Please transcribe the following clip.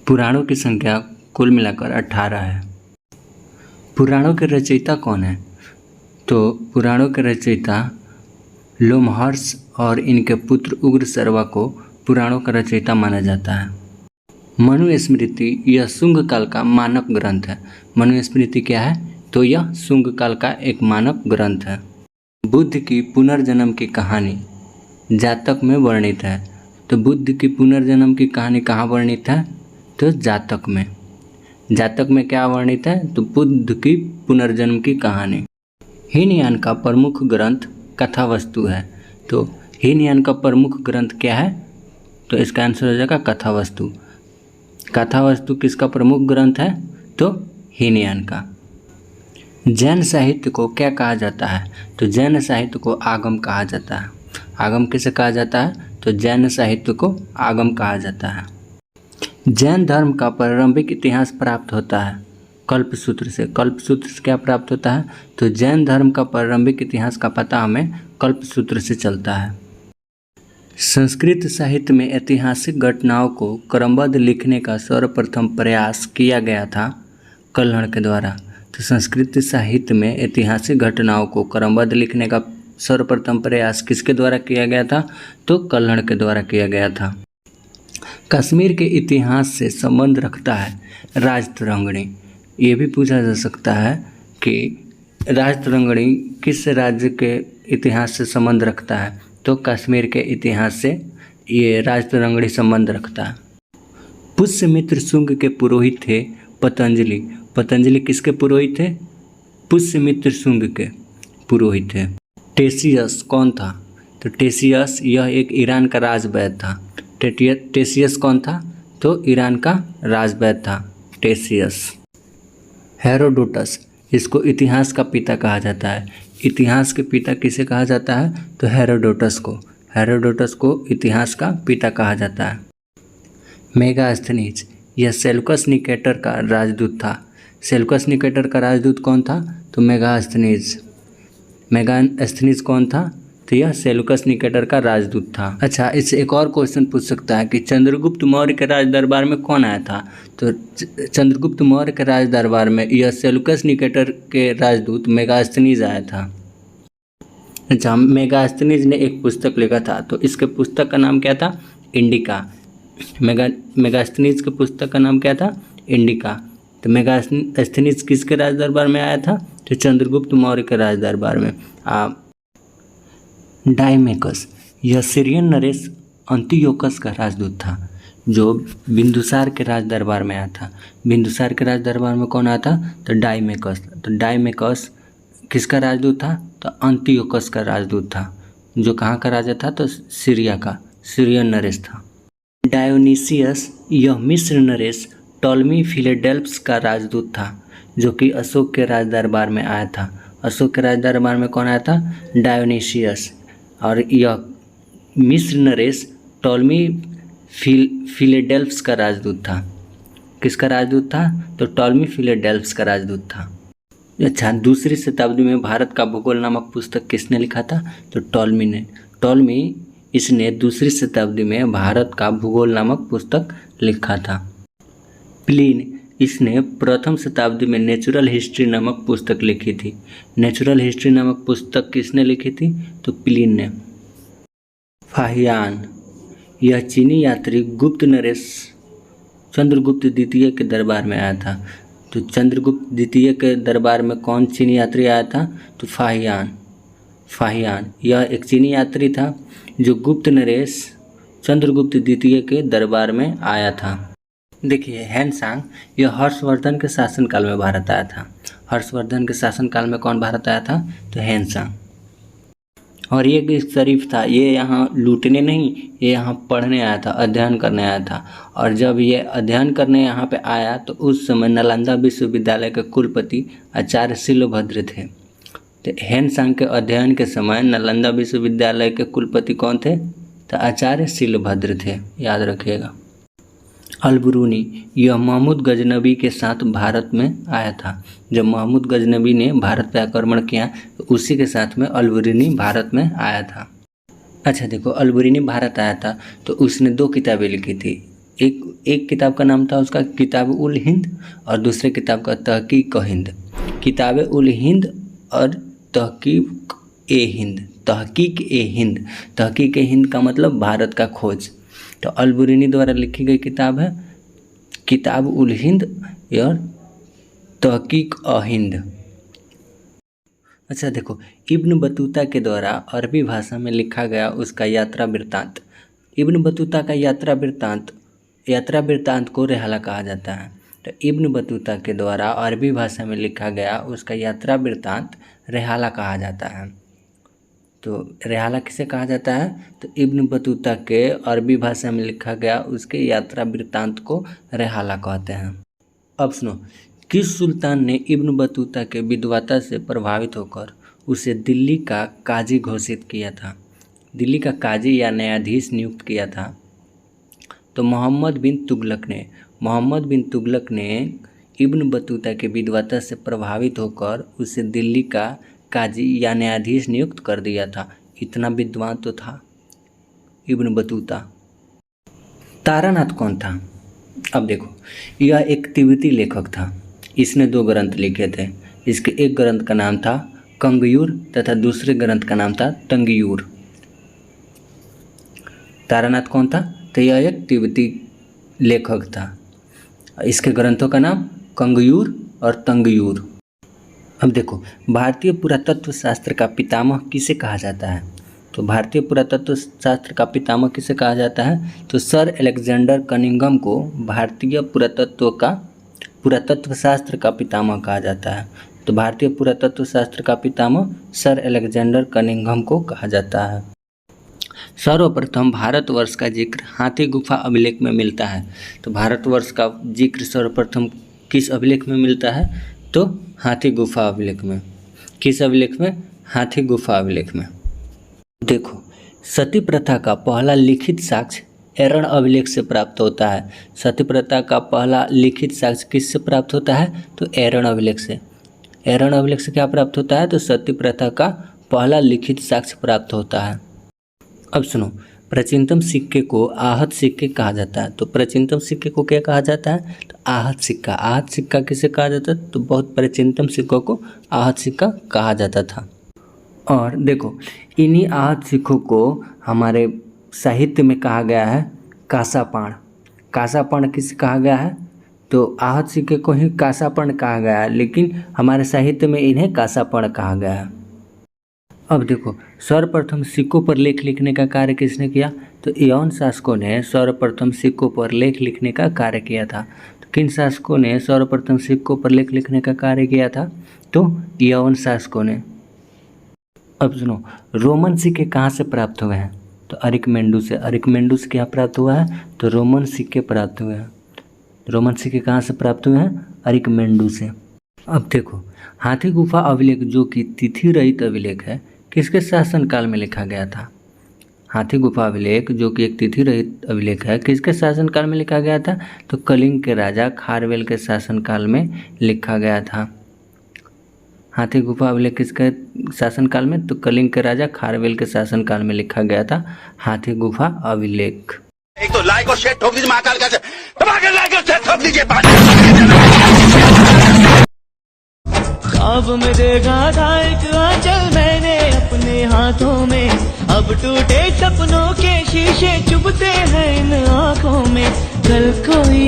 पुराणों की संख्या कुल मिलाकर 18 है। पुराणों के रचयिता कौन है? तो पुराणों के रचयिता लोमहर्ष और इनके पुत्र उग्रसर्वा को पुराणों का रचयिता माना जाता है। मनुस्मृति यह शुंग काल का मानक ग्रंथ है। मनुस्मृति क्या है? तो यह शुंग काल का एक मानक ग्रंथ है। बुद्ध की पुनर्जन्म की कहानी जातक में वर्णित है। तो बुद्ध की पुनर्जन्म की कहानी कहाँ वर्णित है? तो जातक में। जातक में क्या वर्णित है? तो बुद्ध की पुनर्जन्म की कहानी। हीनयान का प्रमुख ग्रंथ कथावस्तु है। तो हीनयान का प्रमुख ग्रंथ क्या है? तो इसका आंसर हो जाएगा कथावस्तु। कथावस्तु किसका प्रमुख ग्रंथ है? तो हीनयान का। जैन साहित्य को क्या कहा जाता है? तो जैन साहित्य को आगम कहा जाता है। आगम किसे कहा जाता है? तो जैन साहित्य को आगम कहा जाता है। जैन धर्म का प्रारंभिक इतिहास प्राप्त होता है कल्पसूत्र से। कल्पसूत्र से क्या प्राप्त होता है? तो जैन धर्म का प्रारंभिक इतिहास का पता हमें कल्पसूत्र से चलता है। संस्कृत साहित्य में ऐतिहासिक घटनाओं को क्रमबद्ध लिखने का सर्वप्रथम प्रयास किया गया था कल्हड़ के द्वारा। तो संस्कृत साहित्य में ऐतिहासिक घटनाओं को क्रमबद्ध लिखने का सर्वप्रथम प्रयास किसके द्वारा किया गया था? तो कल्हड़ के द्वारा किया गया था। कश्मीर के इतिहास से संबंध रखता है राजतरंगिणी। ये भी पूछा जा सकता है कि राजतरंगिणी किस राज्य के इतिहास से संबंध रखता है? तो कश्मीर के इतिहास से ये राजतरंगिणी संबंध रखता है। पुष्यमित्र शुंग के पुरोहित थे पतंजलि। पतंजलि किसके पुरोहित थे? पुष्यमित्र शुंग के पुरोहित थे। टेशियस कौन था? तो टेशियस यह एक ईरान का राजवैद्य था। टेशियस कौन था? तो ईरान का राजवैद्य था टेशियस। हेरोडोटस, इसको इतिहास का पिता कहा जाता है। इतिहास के पिता किसे कहा जाता है? तो हेरोडोटस को। हेरोडोटस को इतिहास का पिता कहा जाता है। मेगास्थनीज, यह सेल्यूकस निकेटर का राजदूत था। सेल्यूकस निकेटर का राजदूत कौन था? तो मेगास्थनीज। मेगास्थनीज कौन था? तो यह सेल्यूकस निकेटर का राजदूत था। अच्छा, इससे एक और क्वेश्चन पूछ सकता है कि चंद्रगुप्त मौर्य के राज दरबार में कौन आया था? तो चंद्रगुप्त मौर्य के राज दरबार में यह सेल्यूकस निकेटर के राजदूत मेगास्थनीज आया था। अच्छा, मेगास्थनीज ने एक पुस्तक लिखा था। तो इसके पुस्तक का नाम क्या था? इंडिका। मेगास्थनीज के पुस्तक का नाम क्या था? इंडिका। तो मेगास्थनीज किसके राज दरबार में आया था? तो चंद्रगुप्त मौर्य के राज दरबार में। डायमेकस, यह सीरियन नरेश अंतियोकस का राजदूत था जो बिंदुसार के राज दरबार में आया था। बिंदुसार के राज दरबार में कौन आया था? तो डायमेकस। तो डायमेकस किसका राजदूत था? तो अंतियोकस का राजदूत था जो कहाँ का राजा था? तो सीरिया का, सीरियन नरेश था। डायोनीसियस, यह मिस्र नरेश टॉलमी फिलेडेल्फस का राजदूत था जो कि अशोक के राज दरबार में आया था। अशोक के राज दरबार में कौन आया था? डायोनीसियस। और यह मिस्र नरेश टॉलमी फिलेडेल्फस का राजदूत था। किसका राजदूत था? तो टॉलमी फिलेडेल्फस का राजदूत था। अच्छा, दूसरी शताब्दी में भारत का भूगोल नामक पुस्तक किसने लिखा था? तो टॉलमी ने। टॉलमी इसने दूसरी शताब्दी में भारत का भूगोल नामक पुस्तक लिखा था। प्लिन, इसने प्रथम शताब्दी में नेचुरल हिस्ट्री नामक पुस्तक लिखी थी। नेचुरल हिस्ट्री नामक पुस्तक किसने लिखी थी? तो प्लिन ने। फाहियान, यह चीनी यात्री गुप्त नरेश चंद्रगुप्त द्वितीय के दरबार में आया था। तो चंद्रगुप्त द्वितीय के दरबार में कौन चीनी यात्री आया था? तो फाहियान। फाहियान यह एक चीनी यात्री था जो गुप्त नरेश चंद्रगुप्त द्वितीय के दरबार में आया था। देखिए, हैनसांग, यह हर्षवर्धन के शासनकाल में भारत आया था। हर्षवर्धन के शासनकाल में कौन भारत आया था? तो हैनसांग। और ये एक शरीफ था, ये यहाँ लूटने नहीं, ये यहाँ पढ़ने आया था, अध्ययन करने आया था। और जब ये अध्ययन करने यहाँ पे आया तो उस समय नालंदा विश्वविद्यालय के कुलपति आचार्य शिलभद्र थे। तो हैनसांग के अध्ययन के समय नालंदा विश्वविद्यालय के कुलपति कौन थे? तो आचार्य शिलभद्र थे, याद रखिएगा। अलबरूनी, यह महमूद गजनबी के साथ भारत में आया था। जब महमूद गजनबी ने भारत पर आक्रमण किया तो उसी के साथ में अलबरूनी भारत में आया था। अच्छा देखो, अलबरूनी भारत आया था तो उसने 2 किताबें लिखी थी। एक किताब का नाम था उसका किताब उल हिंद और दूसरे किताब का तहकीक हिंद। किताब उल हिंद और तहकीक ए हिंद। तहकीक ए हिंद, तहकीक ए हिंद का मतलब भारत का खोज। तो अलबुरीनी द्वारा लिखी गई किताब है किताब उल हिंद और तहकीक अ हिंद। अच्छा देखो, इब्न बतूता के द्वारा अरबी भाषा में लिखा गया उसका यात्रा वृत्तांत। इब्न बतूता का यात्रा वृत्तांत को रिहाला कहा जाता है। तो इब्न बतूता के द्वारा अरबी भाषा में लिखा गया उसका यात्रा वृत्तांत रिहाला कहा जाता है। तो रिहाला किसे कहा जाता है? तो इब्न बतूता के अरबी भाषा में लिखा गया उसके यात्रा वृत्तांत को रिहाला कहते हैं। अब सुनो, किस सुल्तान ने इब्न बतूता के विद्वता से प्रभावित होकर उसे दिल्ली का काजी घोषित किया था? दिल्ली का काजी या न्यायाधीश नियुक्त किया था? तो मोहम्मद बिन तुगलक ने इब्न बतूता के विद्वता से प्रभावित होकर उसे दिल्ली का काजी या न्यायाधीश नियुक्त कर दिया था। इतना विद्वान तो था इब्न बतूता। तारानाथ कौन था? अब देखो, यह एक तिब्बती लेखक था। इसने 2 ग्रंथ लिखे थे। इसके एक ग्रंथ का नाम था कंगयूर तथा दूसरे ग्रंथ का नाम था तंगयूर। तारानाथ कौन था? तो यह एक तिब्बती लेखक था। इसके ग्रंथों का नाम कंगयूर और तंगयूर। अब देखो, भारतीय पुरातत्व शास्त्र का पितामह किसे कहा जाता है? तो भारतीय पुरातत्व शास्त्र का पितामह किसे कहा जाता है? तो सर अलेक्जेंडर कनिंघम को भारतीय पुरातत्व शास्त्र का पितामह कहा जाता है। तो भारतीय पुरातत्व शास्त्र का पितामह सर अलेक्जेंडर कनिंघम को कहा जाता है। सर्वप्रथम भारतवर्ष का जिक्र हाथी गुफा अभिलेख में मिलता है। तो भारतवर्ष का जिक्र सर्वप्रथम किस अभिलेख में मिलता है? तो हाथी गुफा अभिलेख में। किस अभिलेख में? हाथी गुफा अभिलेख में। देखो, सती प्रथा का पहला लिखित साक्ष्य एरण अभिलेख से प्राप्त होता है। सती प्रथा का पहला लिखित साक्ष्य किससे प्राप्त होता है? तो एरण अभिलेख से। एरण अभिलेख से क्या प्राप्त होता है? तो सती प्रथा का पहला लिखित साक्ष्य प्राप्त होता है। अब सुनो, प्राचीनतम सिक्के को आहत सिक्के कहा जाता है। तो प्राचीनतम सिक्के को क्या कहा जाता है? तो आहत सिक्का। आहत सिक्का किसे कहा जाता है? तो बहुत प्राचीनतम सिक्कों को आहत सिक्का कहा जाता था। और देखो, इन्हीं आहत सिक्कों को हमारे साहित्य में कहा गया है कासापाण। कासापाण किसे कहा गया है? तो आहत सिक्के को ही कासापाण कहा गया है, लेकिन हमारे साहित्य में इन्हें कासापाण कहा गया है। अब देखो, सर्वप्रथम सिक्कों पर लेख लिखने का कार्य किसने किया? तो यवन शासकों ने सर्वप्रथम सिक्कों पर लेख लिखने का कार्य किया था। तो किन शासकों ने सर्वप्रथम सिक्कों पर लेख लिखने का कार्य किया था? तो यवन शासकों ने। अब सुनो, रोमन सिक्के कहाँ से प्राप्त हुए हैं? तो अरिकमेंडू से। अरिकमेंडू से क्या प्राप्त हुआ है? तो रोमन सिक्के प्राप्त हुए हैं। रोमन सिक्के कहाँ से प्राप्त हुए हैं? अरिकमेंडू से। अब देखो, हाथी गुफा अभिलेख जो कि तिथि रहित अभिलेख है, किसके शासनकाल में लिखा गया था? हाथी गुफा अभिलेख जो कि एक तिथि रहित अभिलेख है, किसके शासनकाल में लिखा गया था? तो कलिंग के राजा खारवेल के शासनकाल में लिखा गया था। हाथी गुफा अभिलेख किसके शासनकाल में? तो कलिंग के राजा खारवेल के शासनकाल में लिखा गया था हाथी गुफा अभिलेख। एक तो लाइक और शेयर ठोक दीजिए, महाकाल का दबाकर लाइक और शेयर ठोक दीजिए। ख्वाब में देखा था एक आंचल मैंने अपने हाथों में, अब टूटे सपनों के शीशे चुभते हैं इन आँखों में। कल कोई